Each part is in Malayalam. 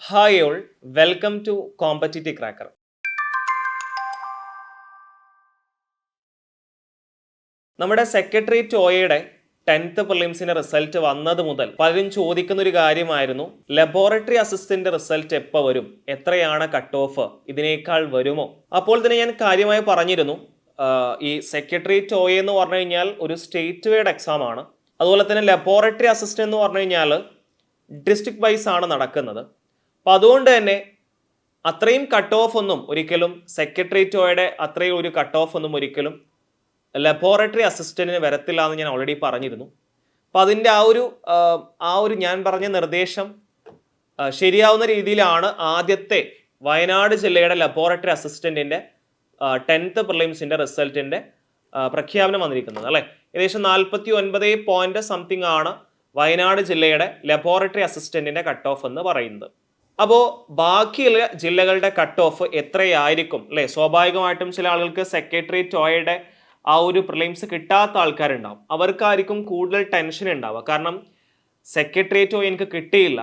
Hi all, welcome to competitive cracker. നമ്മുടെ സെക്രട്ടേറിയറ്റ് ഒയുടെ 10th പ്രിലിംസിന്റെ റിസൾട്ട് വന്നത് മുതൽ പലരും ചോദിക്കുന്ന ഒരു കാര്യമായിരുന്നു, ലബോറട്ടറി അസിസ്റ്റന്റ് റിസൾട്ട് എപ്പോൾ വരും, എത്രയാണ് കട്ട് ഓഫ്, ഇതിനേക്കാൾ വരുമോ? അപ്പോൾ തന്നെ ഞാൻ കാര്യമായി പറഞ്ഞിരുന്നു, ഈ സെക്രട്ടേറിയറ്റ് ഒ എന്ന് പറഞ്ഞു കഴിഞ്ഞാൽ ഒരു സ്റ്റേറ്റ് വൈഡ് എക്സാം ആണ്. അതുപോലെ തന്നെ ലബോറട്ടറി അസിസ്റ്റന്റ് എന്ന് പറഞ്ഞു കഴിഞ്ഞാൽ ഡിസ്ട്രിക്ട് വൈസ് ആണ് നടക്കുന്നത്. അപ്പം അതുകൊണ്ട് തന്നെ അത്രയും കട്ട് ഓഫ് ഒന്നും ഒരിക്കലും സെക്രട്ടേറിയറ്റ് ഒയുടെ അത്രയും ഒരു കട്ട് ഓഫ് ഒന്നും ഒരിക്കലും ലബോറട്ടറി അസിസ്റ്റന്റിന് വരത്തില്ല എന്ന് ഞാൻ ഓൾറെഡി പറഞ്ഞിരുന്നു. അപ്പം അതിൻ്റെ ആ ഒരു ഞാൻ പറഞ്ഞ നിർദ്ദേശം ശരിയാവുന്ന രീതിയിലാണ് ആദ്യത്തെ വയനാട് ജില്ലയുടെ ലബോറട്ടറി അസിസ്റ്റന്റിന്റെ 10th പ്രിലിംസിന്റെ റിസൾട്ടിന്റെ പ്രഖ്യാപനം വന്നിരിക്കുന്നത് അല്ലേ. ഏകദേശം 49 സംതിങ് ആണ് വയനാട് ജില്ലയുടെ ലബോറട്ടറി അസിസ്റ്റന്റിന്റെ കട്ട് ഓഫ് എന്ന് പറയുന്നത്. അപ്പോൾ ബാക്കിയുള്ള ജില്ലകളുടെ കട്ട് ഓഫ് എത്രയായിരിക്കും അല്ലേ? സ്വാഭാവികമായിട്ടും ചില ആളുകൾക്ക് സെക്രട്ടേറിയറ്റ് ഒയുടെ ആ ഒരു പ്രിലിംസ് കിട്ടാത്ത ആൾക്കാരുണ്ടാവും, അവർക്കായിരിക്കും കൂടുതൽ ടെൻഷൻ ഉണ്ടാവുക. കാരണം സെക്രട്ടേറിയറ്റ് ഒ എനിക്ക് കിട്ടിയില്ല,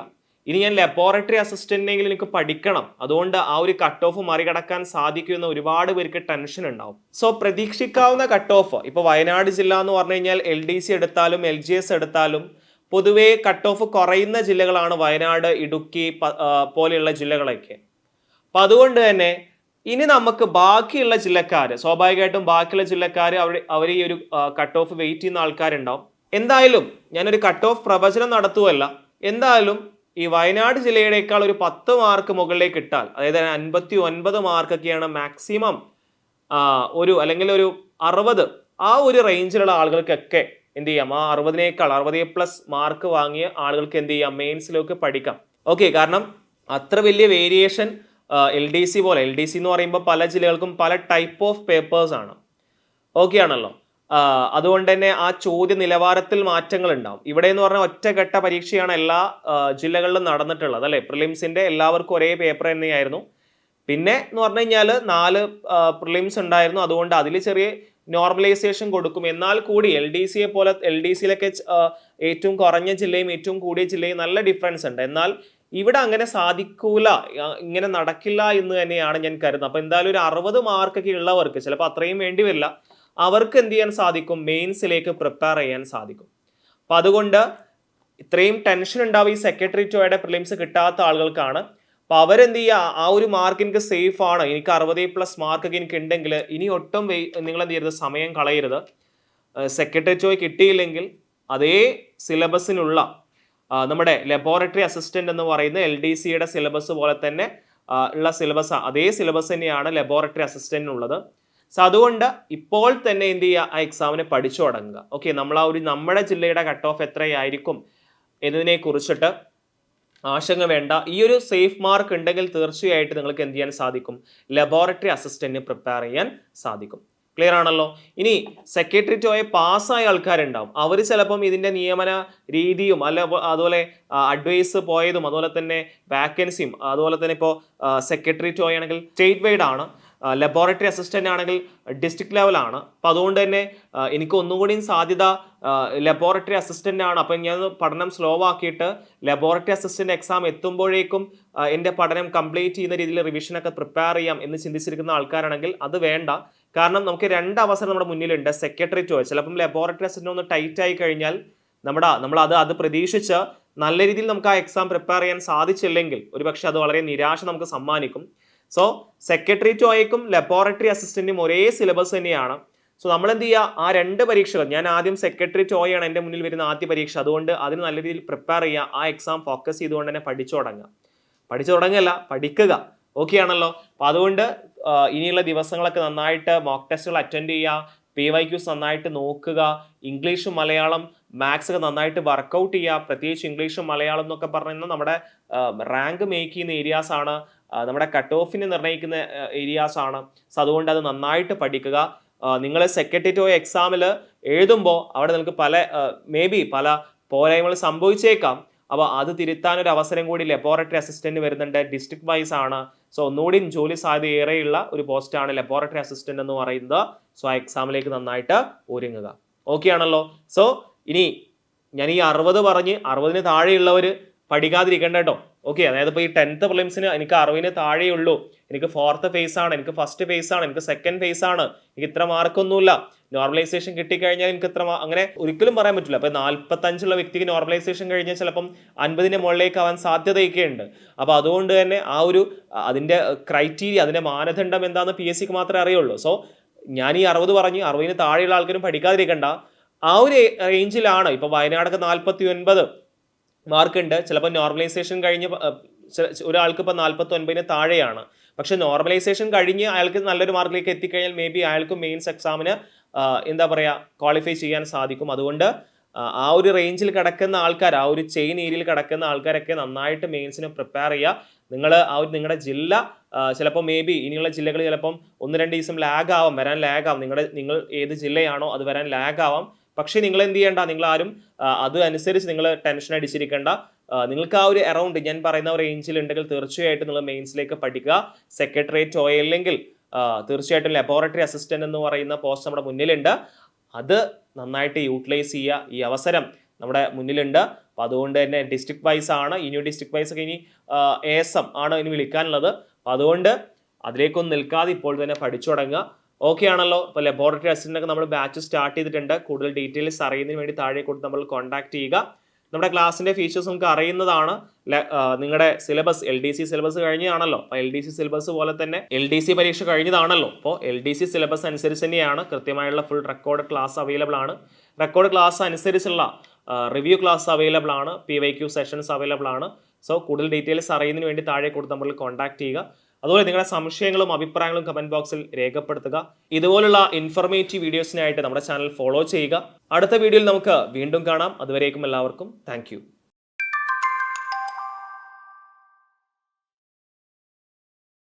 ഇനി ഞാൻ ലബോറട്ടറി അസിസ്റ്റന്റിനെങ്കിലും എനിക്ക് പഠിക്കണം, അതുകൊണ്ട് ആ ഒരു കട്ട് ഓഫ് മറികടക്കാൻ സാധിക്കുമെന്ന് ഒരുപാട് പേർക്ക് ടെൻഷൻ ഉണ്ടാവും. സോ പ്രതീക്ഷിക്കാവുന്ന കട്ട് ഓഫ് ഇപ്പോൾ വയനാട് ജില്ല എന്ന് പറഞ്ഞു കഴിഞ്ഞാൽ LDC എടുത്താലും LGS എടുത്താലും പൊതുവേ കട്ട് ഓഫ് കുറയുന്ന ജില്ലകളാണ് വയനാട്, ഇടുക്കി പോലെയുള്ള ജില്ലകളൊക്കെ. അപ്പം അതുകൊണ്ട് തന്നെ ഇനി നമുക്ക് ബാക്കിയുള്ള ജില്ലക്കാർ, സ്വാഭാവികമായിട്ടും ബാക്കിയുള്ള ജില്ലക്കാർ അവർ ഈ ഒരു കട്ട് ഓഫ് വെയിറ്റ് ചെയ്യുന്ന ആൾക്കാരുണ്ടാവും. എന്തായാലും ഞാനൊരു കട്ട് ഓഫ് പ്രവചനം നടത്തുകയല്ല, എന്തായാലും ഈ വയനാട് ജില്ലയുടേക്കാൾ ഒരു 10 മാർക്ക് മുകളിലേക്ക് ഇട്ടാൽ, അതായത് 59 മാർക്കൊക്കെയാണ് മാക്സിമം അല്ലെങ്കിൽ ഒരു 60 ആ ഒരു റേഞ്ചിലുള്ള ആളുകൾക്കൊക്കെ എന്ത് ചെയ്യാം, ആ 60+ മാർക്ക് വാങ്ങിയ ആളുകൾക്ക് എന്ത് ചെയ്യാം, മെയിൻസിലേക്ക് പഠിക്കാം. ഓക്കെ, കാരണം അത്ര വലിയ വേരിയേഷൻ LDC എന്ന് പറയുമ്പോൾ പല ജില്ലകൾക്കും പല ടൈപ്പ് ഓഫ് പേപ്പേഴ്സ് ആണ്. ഓക്കെ ആണല്ലോ. അതുകൊണ്ട് തന്നെ ആ ചോദ്യ നിലവാരത്തിൽ മാറ്റങ്ങൾ ഉണ്ടാവും. ഇവിടെ എന്ന് പറഞ്ഞാൽ ഒറ്റഘട്ട പരീക്ഷയാണ് എല്ലാ ജില്ലകളിലും നടന്നിട്ടുള്ളത് അല്ലെ. പ്രിലിംസിന്റെ എല്ലാവർക്കും ഒരേ പേപ്പർ തന്നെയായിരുന്നു. പിന്നെ എന്ന് പറഞ്ഞു കഴിഞ്ഞാൽ 4 പ്രിലിംസ് ഉണ്ടായിരുന്നു, അതുകൊണ്ട് അതിൽ ചെറിയ നോർമലൈസേഷൻ കൊടുക്കും. എന്നാൽ കൂടി LDCയിലൊക്കെ ഏറ്റവും കുറഞ്ഞ ജില്ലയും ഏറ്റവും കൂടിയ ജില്ലയും നല്ല ഡിഫറൻസ് ഉണ്ട്. എന്നാൽ ഇവിടെ അങ്ങനെ സാധിക്കൂല, ഇങ്ങനെ നടക്കില്ല എന്ന് തന്നെയാണ് ഞാൻ കരുതുന്നത്. അപ്പൊ എന്തായാലും ഒരു 60 മാർക്കൊക്കെ ഉള്ളവർക്ക്, ചിലപ്പോൾ അത്രയും വേണ്ടി വരില്ല, അവർക്ക് എന്ത് ചെയ്യാൻ സാധിക്കും, മെയിൻസിലേക്ക് പ്രിപ്പയർ ചെയ്യാൻ സാധിക്കും. അപ്പൊ അതുകൊണ്ട് ഇത്രയും ടെൻഷൻ ഉണ്ടാവും ഈ സെക്രട്ടേറിയറ്റ് ഒയുടെ പ്രിലിംസ് കിട്ടാത്ത ആളുകൾക്കാണ്. അപ്പൊ അവരെന്ത് ചെയ്യുക, ആ ഒരു മാർക്ക് എനിക്ക് സേഫ് ആണ്, എനിക്ക് 60+ മാർക്കൊക്കെ എനിക്ക് ഉണ്ടെങ്കിൽ ഇനി ഒട്ടും നിങ്ങൾ എന്ത് ചെയ്യരുത്, സമയം കളയരുത്. സെക്രട്ടേറിയറ്റ് ഒ കിട്ടിയില്ലെങ്കിൽ അതേ സിലബസിനുള്ള നമ്മുടെ ലബോറട്ടറി അസിസ്റ്റന്റ് എന്ന് പറയുന്ന LDCയുടെ സിലബസ് പോലെ തന്നെ ഉള്ള സിലബസ്, അതേ സിലബസ് തന്നെയാണ് ലബോറട്ടറി അസിസ്റ്റന്റിനുള്ളത്. സോ അതുകൊണ്ട് ഇപ്പോൾ തന്നെ എന്ത് ചെയ്യുക, ആ എക്സാമിനെ പഠിച്ചു തുടങ്ങുക. ഓക്കെ, നമ്മൾ ആ ഒരു നമ്മുടെ ജില്ലയുടെ കട്ട് ഓഫ് എത്രയായിരിക്കും എന്നതിനെ കുറിച്ചിട്ട് ആശങ്ക വേണ്ട. ഈ ഒരു സേഫ് മാർക്ക് ഉണ്ടെങ്കിൽ തീർച്ചയായിട്ടും നിങ്ങൾക്ക് എന്ത് ചെയ്യാൻ സാധിക്കും, ലബോറട്ടറി അസിസ്റ്റന്റിന് പ്രിപ്പയർ ചെയ്യാൻ സാധിക്കും. ക്ലിയർ ആണല്ലോ. ഇനി സെക്രട്ടേറിയറ്റ് ഒയെ പാസ്സായ ആൾക്കാരുണ്ടാവും, അവർ ചിലപ്പം ഇതിന്റെ നിയമന രീതിയും അതുപോലെ അഡ്വൈസ് പോയതും അതുപോലെ തന്നെ വാക്കൻസിയും, അതുപോലെ തന്നെ ഇപ്പോൾ സെക്രട്ടേറിയറ്റ് ഒ ആണെങ്കിൽ സ്റ്റേറ്റ് വൈഡ് ആണ്, ലബോറട്ടറി അസിസ്റ്റന്റ് ആണെങ്കിൽ ഡിസ്ട്രിക്ട് ലെവലാണ്. അപ്പം അതുകൊണ്ട് തന്നെ എനിക്ക് ഒന്നുകൂടിയും സാധ്യത ലബോറട്ടറി അസിസ്റ്റന്റ് ആണ്. അപ്പം ഞാൻ പഠനം സ്ലോ ആക്കിയിട്ട് ലബോറട്ടറി അസിസ്റ്റന്റ് എക്സാം എത്തുമ്പോഴേക്കും എൻ്റെ പഠനം കംപ്ലീറ്റ് ചെയ്യുന്ന രീതിയിൽ റിവിഷനൊക്കെ പ്രിപ്പയർ ചെയ്യാം എന്ന് ചിന്തിച്ചിരിക്കുന്ന ആൾക്കാരാണെങ്കിൽ അത് വേണ്ട. കാരണം നമുക്ക് 2 അവസരം നമ്മുടെ മുന്നിലുണ്ട്. സെക്രട്ടേറിയറ്റ് ഒ ചിലപ്പം ലബോറട്ടറി അസിസ്റ്റന്റ് ഒന്ന് ടൈറ്റ് ആയി കഴിഞ്ഞാൽ നമ്മൾ അത് പ്രതീക്ഷിച്ച് നല്ല രീതിയിൽ നമുക്ക് ആ എക്സാം പ്രിപ്പയർ ചെയ്യാൻ സാധിച്ചില്ലെങ്കിൽ ഒരുപക്ഷെ അത് വളരെ നിരാശ നമുക്ക് സമ്മാനിക്കും. സോ സെക്രട്ടേറിയറ്റ് ഒയ്ക്കും ലബോറട്ടറി അസിസ്റ്റന്റും ഒരേ സിലബസ് തന്നെയാണ്. സോ നമ്മൾ എന്ത് ചെയ്യുക, ആ 2 പരീക്ഷകൾ, ഞാൻ ആദ്യം സെക്രട്ടേറിയറ്റ് ഒയാണ് എൻ്റെ മുന്നിൽ വരുന്ന ആദ്യ പരീക്ഷ, അതുകൊണ്ട് അതിന് നല്ല രീതിയിൽ പ്രിപ്പയർ ചെയ്യുക, ആ എക്സാം ഫോക്കസ് ചെയ്തുകൊണ്ട് തന്നെ പഠിക്കുക. ഓക്കെ ആണല്ലോ. അപ്പം അതുകൊണ്ട് ഇനിയുള്ള ദിവസങ്ങളൊക്കെ നന്നായിട്ട് മോക്ക് ടെസ്റ്റുകൾ അറ്റൻഡ് ചെയ്യുക, PYQs നന്നായിട്ട് നോക്കുക, ഇംഗ്ലീഷും മലയാളം മാത്സ് ഒക്കെ നന്നായിട്ട് വർക്കൗട്ട് ചെയ്യുക. പ്രത്യേകിച്ച് ഇംഗ്ലീഷും മലയാളം എന്നൊക്കെ പറഞ്ഞാൽ നമ്മുടെ റാങ്ക് മേക്ക് ചെയ്യുന്ന ഏരിയാസ് ആണ്, നമ്മുടെ കട്ട് ഓഫിനെ നിർണ്ണയിക്കുന്ന ഏരിയാസ് ആണ്. സോ അതുകൊണ്ട് അത് നന്നായിട്ട് പഠിക്കുക. നിങ്ങൾ സെക്രട്ടേറിയറ്റ് ഒ എക്സാമിൽ എഴുതുമ്പോൾ അവിടെ നിങ്ങൾക്ക് പല പോരായ്മകൾ സംഭവിച്ചേക്കാം. അപ്പോൾ അത് തിരുത്താനൊരു അവസരം കൂടി ലബോറട്ടറി അസിസ്റ്റന്റ് വരുന്നുണ്ട്, ഡിസ്ട്രിക്ട് വൈസ് ആണ്. സോ ഒന്നുകൂടി ജോലി സാധ്യത ഏറെയുള്ള ഒരു പോസ്റ്റാണ് ലബോറട്ടറി അസിസ്റ്റന്റ് എന്ന് പറയുന്നത്. സോ ആ എക്സാമിലേക്ക് നന്നായിട്ട് ഒരുങ്ങുക. ഓക്കെ ആണല്ലോ. സോ ഇനി ഞാൻ ഈ 60 പറഞ്ഞ് 60-ന് താഴെയുള്ളവർ പഠിക്കാതിരിക്കേണ്ട കേട്ടോ. ഓക്കെ, അതായത് ഇപ്പോൾ ഈ 10th പ്രിലിംസിന് എനിക്ക് 60 താഴെയുള്ളൂ, എനിക്ക് 4th ഫേസ് ആണ്, എനിക്ക് ഫസ്റ്റ് ഫേസ് ആണ്, എനിക്ക് സെക്കൻഡ് ഫേസ് ആണ്, എനിക്ക് ഇത്ര മാർക്കൊന്നുമില്ല, നോർമലൈസേഷൻ കിട്ടിക്കഴിഞ്ഞാൽ എനിക്ക് ഇത്ര അങ്ങനെ ഒരിക്കലും പറയാൻ പറ്റില്ല. അപ്പോൾ 45 വ്യക്തിക്ക് നോർമലൈസേഷൻ കഴിഞ്ഞാൽ ചിലപ്പം 50 മുകളിലേക്ക് ആവാൻ സാധ്യതയൊക്കെ ഉണ്ട്. അപ്പോൾ അതുകൊണ്ട് തന്നെ ആ ഒരു അതിൻ്റെ ക്രൈറ്റീരിയ, അതിൻ്റെ മാനദണ്ഡം എന്താണെന്ന് PSCക്ക് മാത്രമേ അറിയുള്ളൂ. സോ ഞാൻ ഈ 60 പറഞ്ഞു, 60 താഴെയുള്ള ആൾക്കാരും പഠിക്കാതിരിക്കണ്ട. ആ ഒരു റേഞ്ചിലാണ്. ഇപ്പോൾ വയനാടൊക്കെ 49 മാർക്ക് ഉണ്ട്. ചിലപ്പോൾ നോർമലൈസേഷൻ കഴിഞ്ഞ് ഒരാൾക്ക് ഇപ്പോൾ 49 താഴെയാണ്. പക്ഷെ നോർമലൈസേഷൻ കഴിഞ്ഞ് അയാൾക്ക് നല്ലൊരു മാർക്കിലേക്ക് എത്തിക്കഴിഞ്ഞാൽ മേ ബി അയാൾക്ക് മെയിൻസ് എക്സാമിന് എന്താ പറയുക ക്വാളിഫൈ ചെയ്യാൻ സാധിക്കും. അതുകൊണ്ട് ആ ഒരു റേഞ്ചിൽ കിടക്കുന്ന ആൾക്കാർ, ആ ഒരു ചെയിൻ ഏരിയയിൽ കിടക്കുന്ന ആൾക്കാരൊക്കെ നന്നായിട്ട് മെയിൻസിന് പ്രിപ്പയർ ചെയ്യുക. നിങ്ങൾ ആ ഒരു നിങ്ങളുടെ ജില്ല ചിലപ്പോൾ മേ ബി ഇനിയുള്ള ജില്ലകൾ ചിലപ്പം 1-2 ദിവസം ലാഗ് ആവാം, വരാൻ ലാഗ് ആവും. നിങ്ങൾ ഏത് ജില്ലയാണോ അത് വരാൻ ലാഗ് ആവാം. പക്ഷേ നിങ്ങൾ എന്ത് ചെയ്യേണ്ട, നിങ്ങൾ ആരും അത് അനുസരിച്ച് നിങ്ങൾ ടെൻഷൻ അടിച്ചിരിക്കേണ്ട. നിങ്ങൾക്ക് ആ ഒരു അറൗണ്ട് ഞാൻ പറയുന്ന ഒരു റേഞ്ചിൽ ഉണ്ടെങ്കിൽ തീർച്ചയായിട്ടും നിങ്ങൾ മെയിൻസിലേക്ക് പഠിക്കുക. സെക്രട്ടേറിയറ്റ് അല്ലെങ്കിൽ തീർച്ചയായിട്ടും ലബോറട്ടറി അസിസ്റ്റന്റ് എന്ന് പറയുന്ന പോസ്റ്റ് നമ്മുടെ മുന്നിലുണ്ട്. അത് നന്നായിട്ട് യൂട്ടിലൈസ് ചെയ്യുക. ഈ അവസരം നമ്മുടെ മുന്നിലുണ്ട്. അപ്പോൾ അതുകൊണ്ട് തന്നെ ഡിസ്ട്രിക്ട് വൈസ് ആണ്, ഇനി ഡിസ്ട്രിക്ട് വൈസ് ഒക്കെ ഇനി ASM ആണ് ഇനി വിളിക്കാനുള്ളത്. അപ്പോൾ അതുകൊണ്ട് അതിലേക്കൊന്നും നിൽക്കാതെ ഇപ്പോൾ തന്നെ പഠിച്ചു തുടങ്ങുക. ഓക്കെ ആണല്ലോ. അപ്പോൾ ലബോറട്ടറി അസിസ്റ്റൻ്റൊക്കെ നമ്മൾ ബാച്ച് സ്റ്റാർട്ട് ചെയ്തിട്ടുണ്ട്. കൂടുതൽ ഡീറ്റെയിൽസ് അറിയുന്നതിന് വേണ്ടി താഴെ കൊടുത്ത് നമ്മൾ കോൺടാക്ട് ചെയ്യുക. നമ്മുടെ ക്ലാസ്സിൻ്റെ ഫീച്ചേഴ്സ് നമുക്ക് അറിയുന്നതാണ്. നിങ്ങളുടെ സിലബസ് LDC സിലബസ് കഴിഞ്ഞതാണല്ലോ. അപ്പോൾ LDC സിലബസ് പോലെ തന്നെ LDC പരീക്ഷ കഴിഞ്ഞതാണല്ലോ. അപ്പോൾ LDC സിലബസ് അനുസരിച്ച് തന്നെയാണ് കൃത്യമായുള്ള ഫുൾ റെക്കോർഡ് ക്ലാസ് അവൈലബിൾ ആണ്. റെക്കോർഡ് ക്ലാസ് അനുസരിച്ചുള്ള റിവ്യൂ ക്ലാസ് അവൈലബിൾ ആണ്. PYQ സെഷൻസ് അവൈലബിൾ ആണ്. സോ കൂടുതൽ ഡീറ്റെയിൽസ് അറിയുന്നതിന് വേണ്ടി താഴെ കൊടുത്ത് നമ്മൾ കോൺടാക്ട് ചെയ്യുക. അതുപോലെ നിങ്ങളുടെ സംശയങ്ങളും അഭിപ്രായങ്ങളും കമന്റ് ബോക്സിൽ രേഖപ്പെടുത്തുക. ഇതുപോലുള്ള ഇൻഫോർമേറ്റീവ് വീഡിയോസിനായിട്ട് നമ്മുടെ ചാനൽ ഫോളോ ചെയ്യുക. അടുത്ത വീഡിയോയിൽ നമുക്ക് വീണ്ടും കാണാം. അതുവരേക്കും എല്ലാവർക്കും താങ്ക്